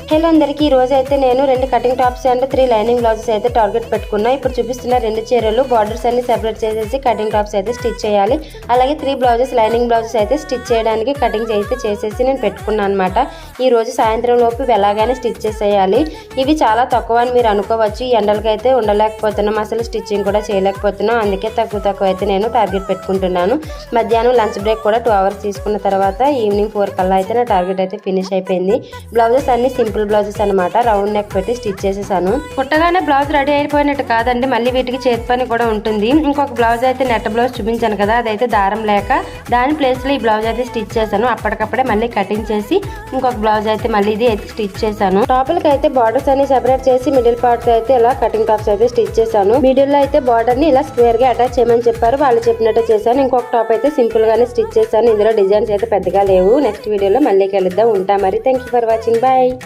Hello అందరికీ, ఈ రోజు అయితే నేను 2 cutting tops and 3 lining blouses అయితే టార్గెట్ పెట్టుకున్నా. ఇప్పుడు చూపిస్తున్న 2 చీరలు బార్డర్స్ అన్ని సెపరేట్ చేసేసి కటింగ్ టాప్స్ అయితే స్టిచ్ చేయాలి. అలాగే 3 బ్లౌజెస్ లైనింగ్ బ్లౌజెస్ అయితే స్టిచ్ చేయడానికి కటింగ్ అయితే చేసేసి నేను పెట్టుకున్నాను అనమాట. ఈ రోజు సాయంత్రం లోపు ఎలాగైనా స్టిచ్ చేసేయాలి. ఇవి చాలా తక్కువ అని మీరు అనుకోవచ్చు. ఈ ఎండలకి అయితే ఉండలేకపోతున్నాం, అసలు స్టిచ్చింగ్ కూడా చేయలేకపోతున్నాం. అందుకే తక్కువ అయితే నేను టార్గెట్ పెట్టుకుంటున్నాను. మధ్యాహ్నం లంచ్ బ్రేక్ కూడా 2 hours తీసుకున్న తర్వాత ఈవినింగ్ 4 కల్లా అయితే నా టార్గెట్ అయితే ఫినిష్ అయిపోయింది. బ్లౌజెస్ అన్ని సింపుల్ బ్లౌజెస్ అనమాట. రౌండ్ నెక్ పెట్టి స్టిచ్ చేసేసాను. పుట్టగానే బ్లౌజ్ రెడీ అయిపోయినట్టు కాదండి, మళ్ళీ వీటికి చేతి పని కూడా ఉంటుంది. ఇంకొక బ్లౌజ్ అయితే నెట్ బ్లౌజ్ చూపించాను కదా, అదైతే దారం లేక దాని ప్లేస్ లో ఈ బ్లౌజ్ అయితే స్టిచ్ చేశాను. అప్పటికప్పుడే మళ్ళీ కటింగ్ చేసి ఇంకొక బ్లౌజ్ అయితే మళ్ళీ ఇది అయితే స్టిచ్ చేశాను. టాప్లకి అయితే బార్డర్స్ అన్ని సెపరేట్ చేసి మిడిల్ పార్ట్ అయితే ఇలా కటింగ్ టాప్స్ అయితే స్టిచ్ చేశాను. మిడిల్ లో అయితే బార్డర్ ని ఇలా స్క్వేర్ గా అటాచ్ చేయమని చెప్పారు, వాళ్ళు చెప్పినట్టే చేశాను. ఇంకొక టాప్ అయితే సింపుల్ గానే స్టిచ్ చేశాను. ఇందులో డిజైన్స్ అయితే పెద్దగా లేవు. నెక్స్ట్ వీడియోలో మళ్ళీ కలుద్దాం. ఉంటా మరి. Thank you for watching. Bye.